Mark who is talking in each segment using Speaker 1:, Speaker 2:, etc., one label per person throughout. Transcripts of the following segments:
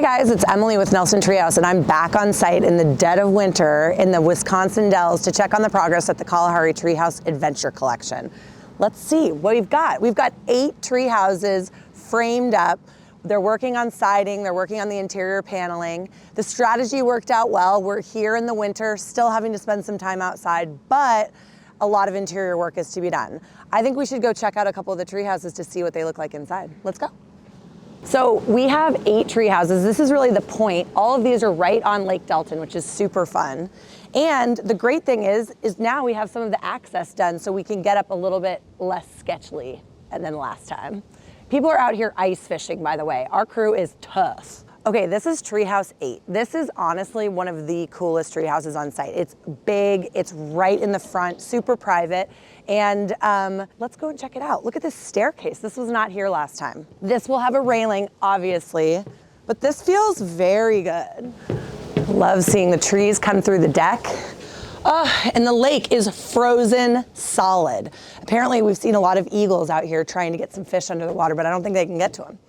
Speaker 1: guys, it's Emily with Nelson Treehouse, and I'm back on site in the dead of winter in the Wisconsin Dells to check on the progress at the Kalahari Treehouse Adventure Collection. Let's see what we've got. We've got 8 tree houses framed up. They're working on siding, they're working on the interior paneling. The strategy worked out well. We're here in the winter, still having to spend some time outside, but a lot of interior work is to be done. I think we should go check out a couple of the tree houses to see what they look like inside. Let's go. So we have 8 tree houses. This is really the point. All of these are right on Lake Delton, which is super fun. And the great thing is now we have some of the access done so we can get up a little bit less sketchily than last time. People are out here ice fishing, by the way. Our crew is tough. Okay, this is Treehouse 8. This is honestly one of the coolest tree houses on site. It's big, it's right in the front, super private. And let's go and check it out. Look at this staircase. This was not here last time. This will have a railing, obviously, but this feels very good. Love seeing the trees come through the deck. And the lake is frozen solid. Apparently we've seen a lot of eagles out here trying to get some fish under the water, but I don't think they can get to them.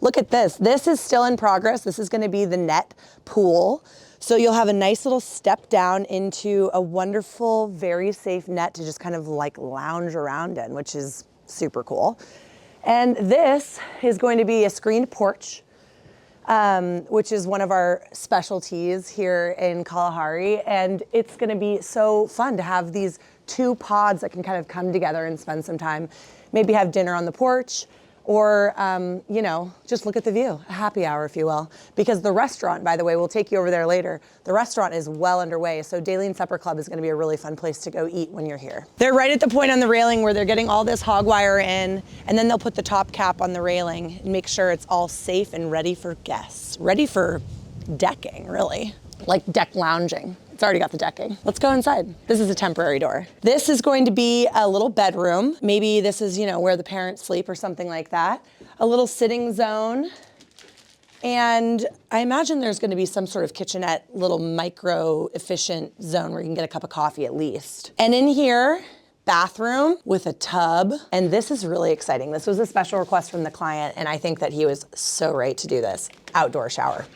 Speaker 1: Look at this. This is still in progress. This is going to be the net pool. So you'll have a nice little step down into a wonderful, very safe net to just kind of like lounge around in, which is super cool. And this is going to be a screened porch, which is one of our specialties here in Kalahari. And it's going to be so fun to have these 2 pods that can kind of come together and spend some time, maybe have dinner on the porch, or, you know, just look at the view, a happy hour, if you will. Because the restaurant, by the way, we'll take you over there later. The restaurant is well underway, so Daily Supper Club is gonna be a really fun place to go eat when you're here. They're right at the point on the railing where they're getting all this hog wire in, and then they'll put the top cap on the railing and make sure it's all safe and ready for guests. Ready for decking, really. Like deck lounging. It's already got the decking. Let's go inside. This is a temporary door. This is going to be a little bedroom. Maybe this is, you know, where the parents sleep or something like that. A little sitting zone. And I imagine there's going to be some sort of kitchenette, little micro efficient zone where you can get a cup of coffee at least. And in here, bathroom with a tub. And this is really exciting. This was a special request from the client, and I think that he was so right to do this. Outdoor shower.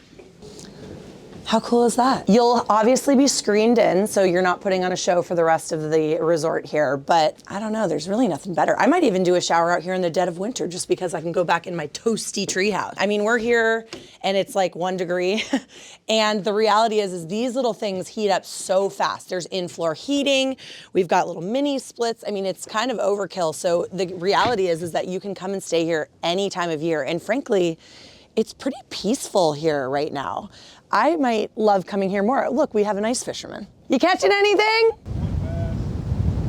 Speaker 1: How cool is that? You'll obviously be screened in, so you're not putting on a show for the rest of the resort here, but I don't know, there's really nothing better. I might even do a shower out here in the dead of winter just because I can go back in my toasty treehouse. I mean, we're here and it's like 1 degree, and the reality is these little things heat up so fast. There's in-floor heating, we've got little mini splits. I mean, it's kind of overkill, so the reality is that you can come and stay here any time of year, and frankly, it's pretty peaceful here right now. I might love coming here more. Look, we have an ice fisherman. You catching anything?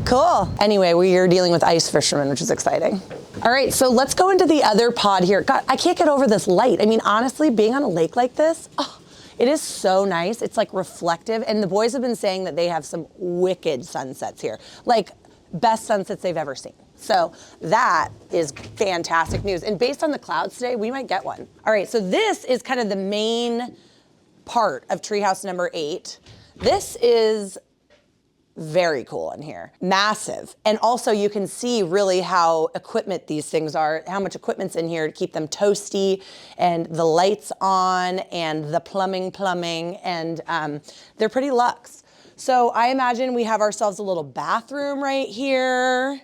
Speaker 1: Cool. Anyway, we are dealing with ice fishermen, which is exciting. All right, so let's go into the other pod here. God, I can't get over this light. I mean, honestly, being on a lake like this, oh, it is so nice. It's like reflective, and the boys have been saying that they have some wicked sunsets here. Like, best sunsets they've ever seen. So that is fantastic news. And based on the clouds today, we might get one. All right, so this is kind of the main part of treehouse number 8. This is very cool in here, massive. And also you can see really how equipment these things are, how much equipment's in here to keep them toasty, and the lights on, and the plumbing, and they're pretty luxe. So I imagine we have ourselves a little bathroom right here,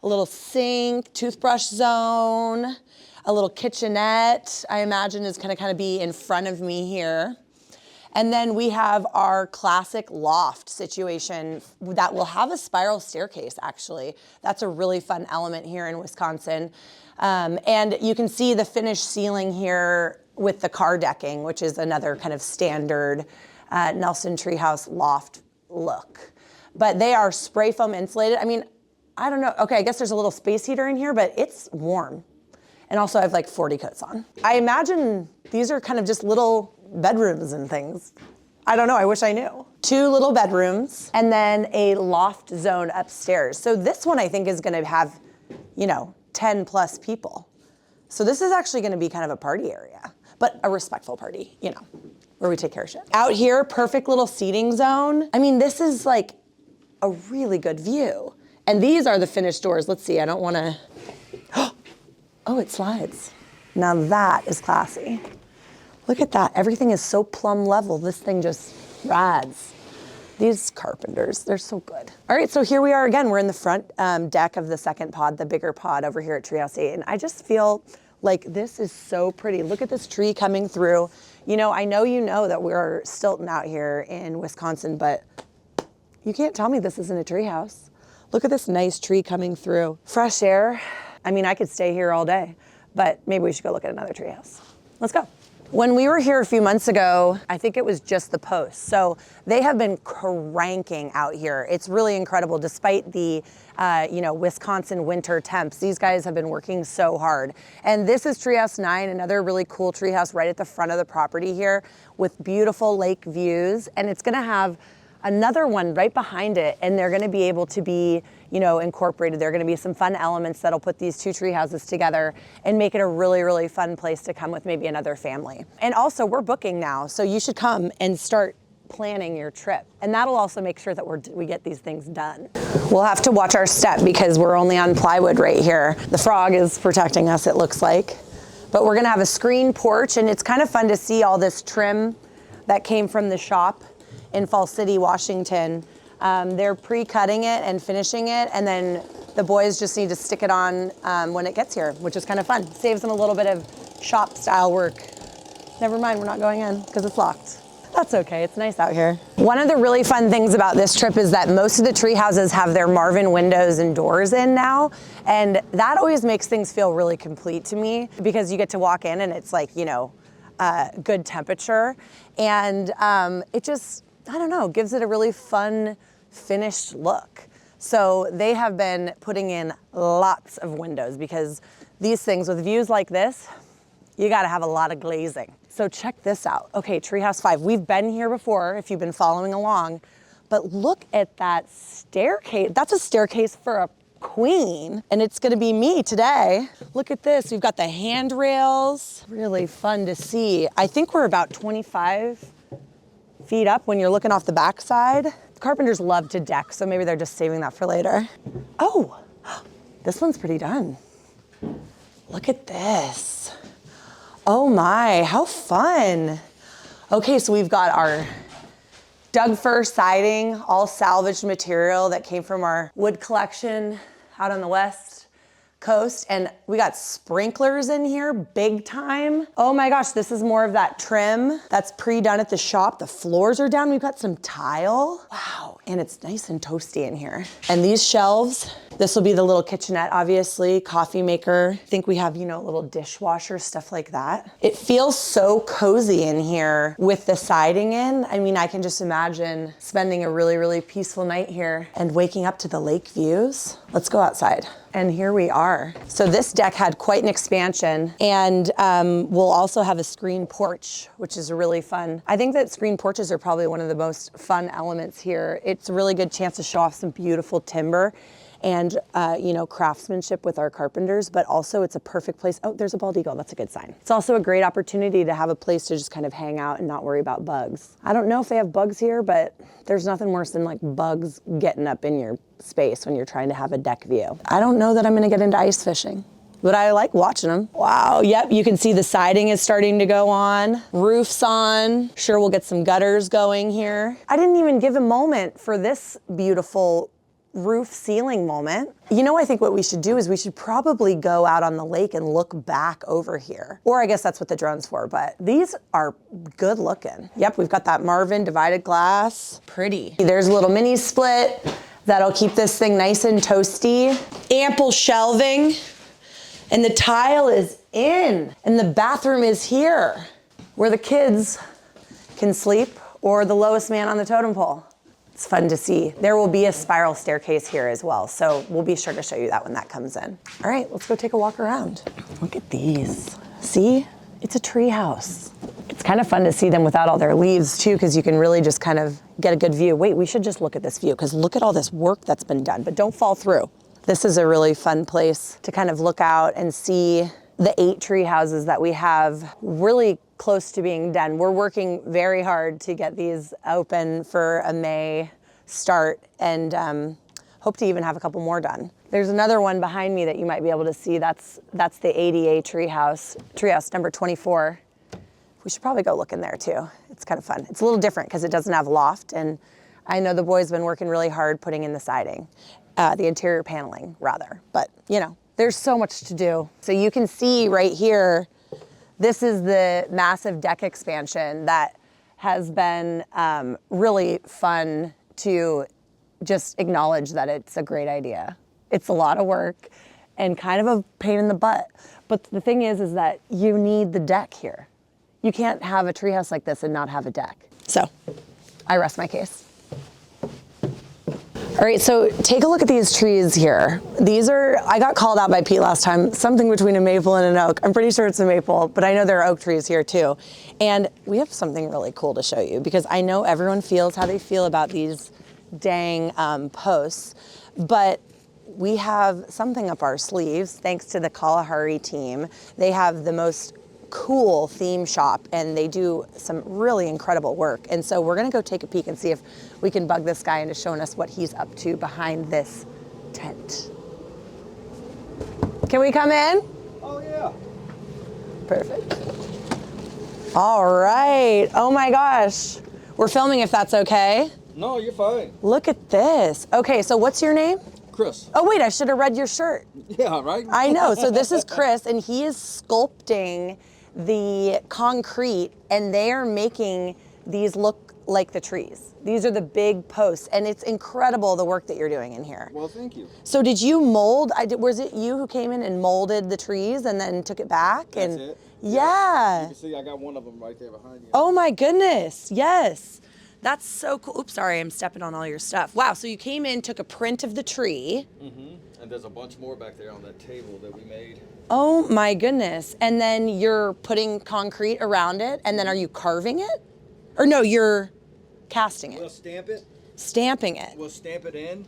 Speaker 1: a little sink, toothbrush zone, a little kitchenette, I imagine is gonna kind of be in front of me here. And then we have our classic loft situation that will have a spiral staircase, actually. That's a really fun element here in Wisconsin. And you can see the finished ceiling here with the car decking, which is another kind of standard Nelson Treehouse loft look. But they are spray foam insulated. I mean, I don't know. Okay, I guess there's a little space heater in here, but it's warm. And also I have like 40 coats on. I imagine these are kind of just little bedrooms and things. I don't know, I wish I knew. 2 little bedrooms and then a loft zone upstairs. So this one I think is gonna have, you know, 10 plus people. So this is actually gonna be kind of a party area, but a respectful party, you know, where we take care of shit. Out here, perfect little seating zone. I mean, this is like a really good view. And these are the finished doors. Let's see, I don't wanna, oh, it slides. Now that is classy. Look at that. Everything is so plumb level. This thing just rides. These carpenters, they're so good. All right, so here we are again. We're in the front deck of the second pod, the bigger pod over here at Treehouse 8. And I just feel like this is so pretty. Look at this tree coming through. You know that we're stilting out here in Wisconsin, but you can't tell me this isn't a treehouse. Look at this nice tree coming through. Fresh air. I mean, I could stay here all day, but maybe we should go look at another treehouse. Let's go. When we were here a few months ago, I think it was just the posts. So they have been cranking out here. It's really incredible. Despite the Wisconsin winter temps, these guys have been working so hard. And this is Treehouse 9, another really cool treehouse right at the front of the property here with beautiful lake views. And it's gonna have another one right behind it, and they're gonna be able to be, incorporated. There are gonna be some fun elements that'll put these two tree houses together and make it a really, really fun place to come with maybe another family. And also, we're booking now, so you should come and start planning your trip. And that'll also make sure that we get these things done. We'll have to watch our step because we're only on plywood right here. The frog is protecting us, it looks like. But we're gonna have a screen porch, and it's kind of fun to see all this trim that came from the shop in Fall City, Washington. They're pre-cutting it and finishing it, and then the boys just need to stick it on when it gets here, which is kind of fun. Saves them a little bit of shop style work. Never mind, we're not going in because it's locked. That's okay, it's nice out here. One of the really fun things about this trip is that most of the tree houses have their Marvin windows and doors in now, and that always makes things feel really complete to me because you get to walk in and it's like, good temperature, and it just, I don't know, gives it a really fun, finished look. So they have been putting in lots of windows because these things with views like this, you gotta have a lot of glazing. So check this out. Okay, Treehouse 5, we've been here before if you've been following along, but look at that staircase. That's a staircase for a queen, and it's gonna be me today. Look at this, we've got the handrails. Really fun to see. I think we're about 25 feet up when you're looking off the backside. Carpenters love to deck, so maybe they're just saving that for later. Oh, this one's pretty done. Look at this. Oh my, how fun. Okay, so we've got our Doug fir siding, all salvaged material that came from our wood collection out on the west coast, and we got sprinklers in here, big time. Oh my gosh, this is more of that trim that's pre-done at the shop. The floors are down, we've got some tile. Wow, and it's nice and toasty in here. And these shelves, this will be the little kitchenette, obviously, coffee maker. I think we have, a little dishwasher, stuff like that. It feels so cozy in here with the siding in. I mean, I can just imagine spending a really, really peaceful night here and waking up to the lake views. Let's go outside. And here we are. So this deck had quite an expansion, and we'll also have a screen porch, which is really fun. I think that screen porches are probably one of the most fun elements here. It's a really good chance to show off some beautiful timber and craftsmanship with our carpenters, but also it's a perfect place. Oh, there's a bald eagle, that's a good sign. It's also a great opportunity to have a place to just kind of hang out and not worry about bugs. I don't know if they have bugs here, but there's nothing worse than like bugs getting up in your space when you're trying to have a deck view. I don't know that I'm gonna get into ice fishing, but I like watching them. Wow, yep, you can see the siding is starting to go on, roof's on. Sure, we'll get some gutters going here. I didn't even give a moment for this beautiful roof ceiling moment. I think what we should do is we should probably go out on the lake and look back over here. Or I guess that's what the drone's for, but these are good looking. Yep, we've got that Marvin divided glass. Pretty. There's a little mini split that'll keep this thing nice and toasty. Ample shelving. And the tile is in. And the bathroom is here, where the kids can sleep or the lowest man on the totem pole. It's fun to see. There will be a spiral staircase here as well, so we'll be sure to show you that when that comes in. All right, let's go take a walk around. Look at these. See? It's a tree house. It's kind of fun to see them without all their leaves too, because you can really just kind of get a good view. Wait, we should just look at this view, because look at all this work that's been done, but don't fall through. This is a really fun place to kind of look out and see the 8 tree houses that we have really close to being done. We're working very hard to get these open for a May start, and hope to even have a couple more done. There's another one behind me that you might be able to see. That's the ADA treehouse number 24. We should probably go look in there too. It's kind of fun. It's a little different because it doesn't have loft, and I know the boys have been working really hard putting in the siding, the interior paneling rather, but you know, there's so much to do. So you can see right here, this is the massive deck expansion that has been really fun to just acknowledge that it's a great idea. It's a lot of work and kind of a pain in the butt. But the thing is that you need the deck here. You can't have a treehouse like this and not have a deck. So I rest my case. All right, so take a look at these trees here. These are, I got called out by Pete last time, something between a maple and an oak. I'm pretty sure it's a maple, but I know there are oak trees here too. And we have something really cool to show you because I know everyone feels how they feel about these dang posts, but we have something up our sleeves thanks to the Kalahari team. They have the most cool theme shop and they do some really incredible work. And so we're gonna go take a peek and see if we can bug this guy into showing us what he's up to behind this tent. Can we come in?
Speaker 2: Oh yeah.
Speaker 1: Perfect. All right, oh my gosh. We're filming if that's okay.
Speaker 2: No, you're fine.
Speaker 1: Look at this. Okay, so what's your name?
Speaker 2: Chris.
Speaker 1: Oh wait, I should have read your shirt.
Speaker 2: Yeah, right?
Speaker 1: I know, so this is Chris and he is sculpting the concrete and they are making these look like the trees. These are the big posts and it's incredible the work that you're doing in here.
Speaker 2: Well, thank you.
Speaker 1: So did you mold, was it you who came in and molded the trees and then took it back?
Speaker 2: That's
Speaker 1: and
Speaker 2: it.
Speaker 1: Yeah.
Speaker 2: You can see I got one of them right there behind you.
Speaker 1: Oh my goodness, yes. That's so cool. Oops, sorry, I'm stepping on all your stuff. Wow, so you came in, took a print of the tree.
Speaker 2: And there's a bunch more back there on that table that we made.
Speaker 1: Oh my goodness. And then you're putting concrete around it and then are you carving it? Or no, you're casting it.
Speaker 2: We'll stamp it.
Speaker 1: Stamping it.
Speaker 2: We'll stamp it in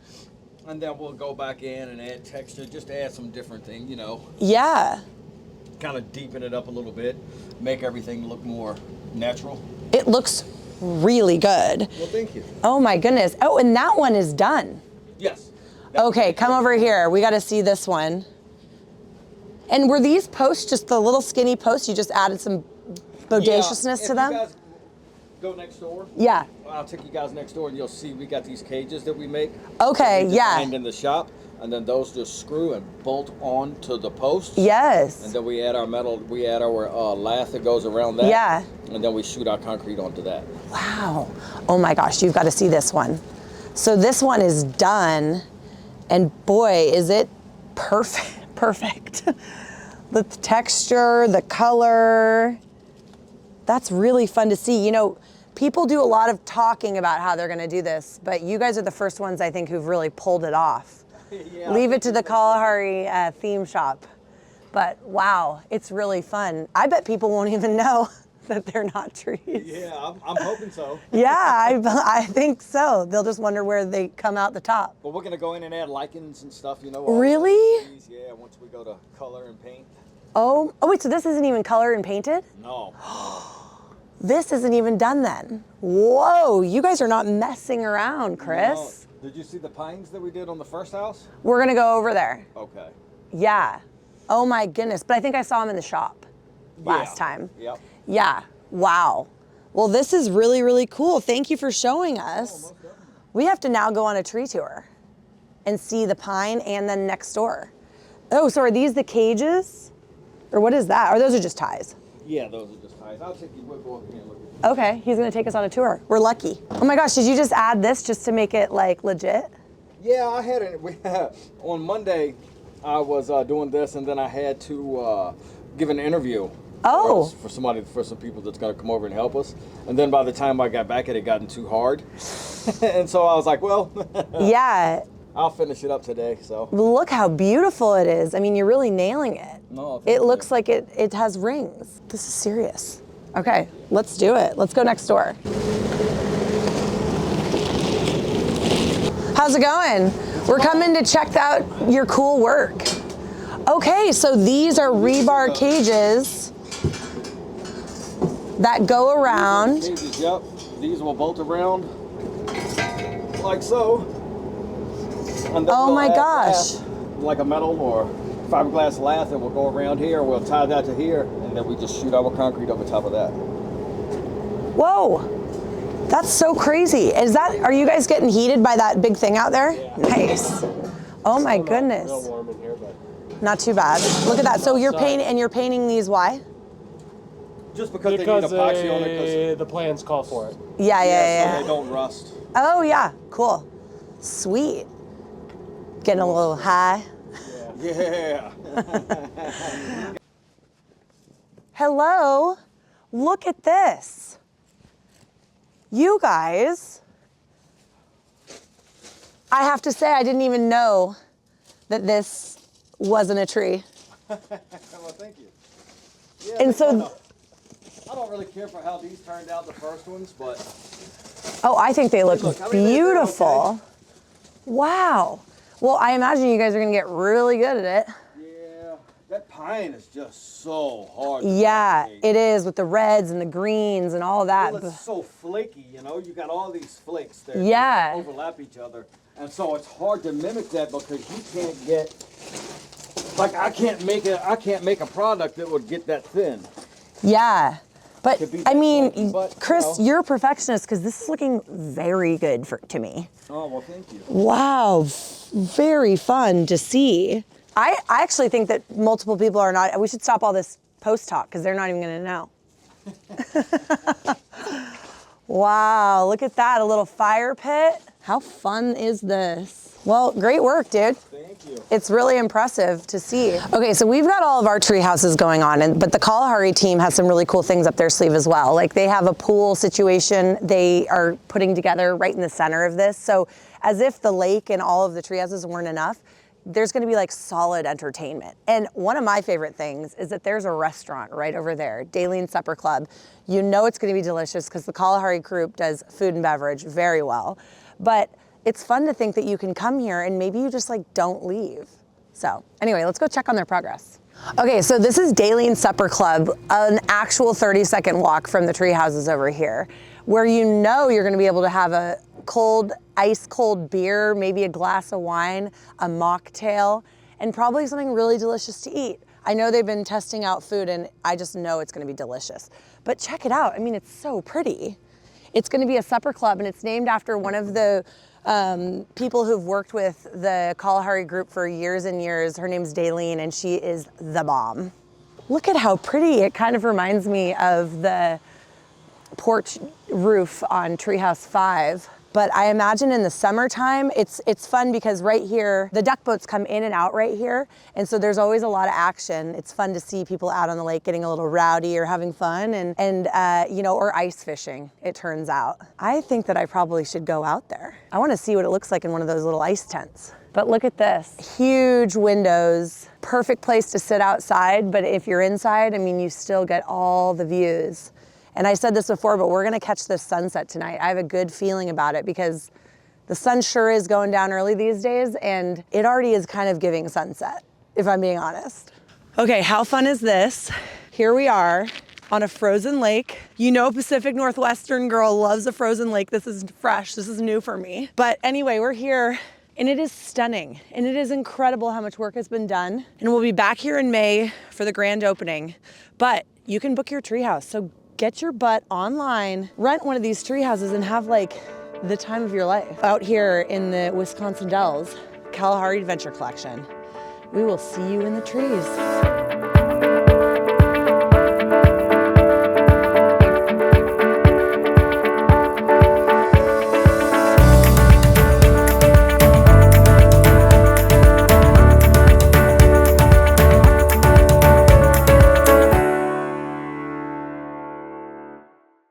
Speaker 2: and then we'll go back in and add texture, just add some different thing, you know.
Speaker 1: Yeah.
Speaker 2: Kind of deepen it up a little bit, make everything look more natural.
Speaker 1: It looks really good.
Speaker 2: Well, thank you.
Speaker 1: Oh my goodness. Oh, and that one is done.
Speaker 2: Yes.
Speaker 1: Okay, come over here. We got to see this one. And were these posts just the little skinny posts? You just added some bodaciousness to them?
Speaker 2: You guys go next door.
Speaker 1: Yeah.
Speaker 2: I'll take you guys next door and you'll see we got these cages that we make.
Speaker 1: Okay, yeah.
Speaker 2: Designed in the shop, and then those just screw and bolt on to the posts.
Speaker 1: Yes.
Speaker 2: And then we add our metal, we add our lath that goes around that.
Speaker 1: Yeah.
Speaker 2: And then we shoot our concrete onto that.
Speaker 1: Wow. Oh my gosh, you've got to see this one. So this one is done, and boy, is it perfect. The texture, the color, that's really fun to see. You know, people do a lot of talking about how they're gonna do this, but you guys are the first ones I think who've really pulled it off. Yeah. Leave it to the Kalahari theme shop. But wow, it's really fun. I bet people won't even know that they're not trees.
Speaker 2: Yeah, I'm hoping so.
Speaker 1: Yeah, I think so. They'll just wonder where they come out the top.
Speaker 2: But we're gonna go in and add lichens and stuff, you know.
Speaker 1: Really?
Speaker 2: Yeah, once we go to color and paint.
Speaker 1: Oh wait, so this isn't even colored and painted?
Speaker 2: No.
Speaker 1: This isn't even done then. Whoa, you guys are not messing around, Chris.
Speaker 2: No. Did you see the pines that we did on the first house?
Speaker 1: We're gonna go over there.
Speaker 2: Okay.
Speaker 1: Yeah. Oh my goodness, but I think I saw them in the shop last time.
Speaker 2: Yep.
Speaker 1: Yeah, wow. Well, this is really, really cool. Thank you for showing us.
Speaker 2: Oh,
Speaker 1: We have to now go on a tree tour and see the pine and then next door. Oh, so are these the cages? Or what is that? Or those are just ties?
Speaker 2: Yeah, those are just ties. I'll take you, we'll go over here and look at
Speaker 1: Okay, he's gonna take us on a tour. We're lucky. Oh my gosh, did you just add this just to make it like legit?
Speaker 2: Yeah, I had it. On Monday, I was doing this, and then I had to give an interview.
Speaker 1: Oh.
Speaker 2: For some people that's gonna come over and help us. And then by the time I got back, it had gotten too hard, and so I was like, well,
Speaker 1: yeah.
Speaker 2: I'll finish it up today. So
Speaker 1: Look how beautiful it is. I mean, you're really nailing it.
Speaker 2: No,
Speaker 1: it looks like it has rings. This is serious. Okay, let's do it. Let's go next door. How's it going? We're coming to check out your cool work. Okay, so these are rebar cages that go around.
Speaker 2: Cages, yep. These will bolt around like so. And then
Speaker 1: Oh
Speaker 2: we'll
Speaker 1: my
Speaker 2: add
Speaker 1: gosh.
Speaker 2: lath, like a metal or fiberglass lath, and we'll go around here. We'll tie that to here, and then we just shoot our concrete over top of that.
Speaker 1: Whoa, that's so crazy. Are you guys getting heated by that big thing out there?
Speaker 3: Yeah.
Speaker 1: Nice. Oh my goodness.
Speaker 3: Real warm in here, but
Speaker 1: not too bad. Look at that. So you're painting these, why?
Speaker 2: Just because they need epoxy on it.
Speaker 3: The plans call for it.
Speaker 1: Yeah.
Speaker 2: So they don't rust.
Speaker 1: Oh yeah, cool. Sweet. Getting a little high.
Speaker 2: Yeah.
Speaker 1: Hello, look at this. You guys, I have to say I didn't even know that this wasn't a tree.
Speaker 2: Well, thank you. Yeah,
Speaker 1: And so,
Speaker 2: I don't really care for how these turned out, the first ones, but
Speaker 1: oh, I think they look beautiful.
Speaker 2: Okay.
Speaker 1: Wow. Well, I imagine you guys are gonna get really good at it.
Speaker 2: Yeah, that pine is just so hard to
Speaker 1: Yeah,
Speaker 2: replicate.
Speaker 1: it is, with the reds and the greens and all that.
Speaker 2: Well, it's so flaky, you know. You got all these flakes that
Speaker 1: Yeah.
Speaker 2: overlap each other, and so it's hard to mimic that because you can't get. Like I can't make a product that would get that thin.
Speaker 1: Yeah, but
Speaker 2: To be
Speaker 1: I
Speaker 2: that
Speaker 1: mean,
Speaker 2: flaky, but,
Speaker 1: Chris,
Speaker 2: you know.
Speaker 1: you're a perfectionist because this is looking very good to me.
Speaker 2: Oh well, thank you.
Speaker 1: Wow, very fun to see. I actually think that multiple people are not. We should stop all this post talk because they're not even going to know. Wow, look at that, a little fire pit. How fun is this? Well, great work, dude.
Speaker 2: Thank you.
Speaker 1: It's really impressive to see. Okay, so we've got all of our tree houses going on, but the Kalahari team has some really cool things up their sleeve as well. Like they have a pool situation they are putting together right in the center of this. So as if the lake and all of the tree houses weren't enough, there's gonna be like solid entertainment. And one of my favorite things is that there's a restaurant right over there, Daleen Supper Club. You know it's gonna be delicious because the Kalahari group does food and beverage very well. But it's fun to think that you can come here and maybe you just like don't leave. So anyway, let's go check on their progress. Okay, so this is Daleen Supper Club, an actual 30-second walk from the tree houses over here, where you know you're gonna be able to have a cold, ice cold beer, maybe a glass of wine, a mocktail, and probably something really delicious to eat. I know they've been testing out food and I just know it's gonna be delicious. But check it out, I mean, it's so pretty. It's gonna be a supper club and it's named after one of the people who've worked with the Kalahari group for years and years. Her name's Daleen and she is the bomb. Look at how pretty. It kind of reminds me of the porch roof on Treehouse 5. But I imagine in the summertime, it's fun because right here, the duck boats come in and out right here. And so there's always a lot of action. It's fun to see people out on the lake getting a little rowdy or having fun and you know, or ice fishing, it turns out. I think that I probably should go out there. I wanna see what it looks like in one of those little ice tents. But look at this, huge windows, perfect place to sit outside. But if you're inside, I mean, you still get all the views. And I said this before, but we're gonna catch this sunset tonight. I have a good feeling about it because the sun sure is going down early these days and it already is kind of giving sunset, if I'm being honest. Okay, how fun is this? Here we are on a frozen lake. You know, Pacific Northwestern girl loves a frozen lake. This is fresh, this is new for me. But anyway, we're here and it is stunning and it is incredible how much work has been done. And we'll be back here in May for the grand opening, but you can book your treehouse. So get your butt online, rent one of these tree houses and have like the time of your life. Out here in the Wisconsin Dells, Kalahari Adventure Collection. We will see you in the trees.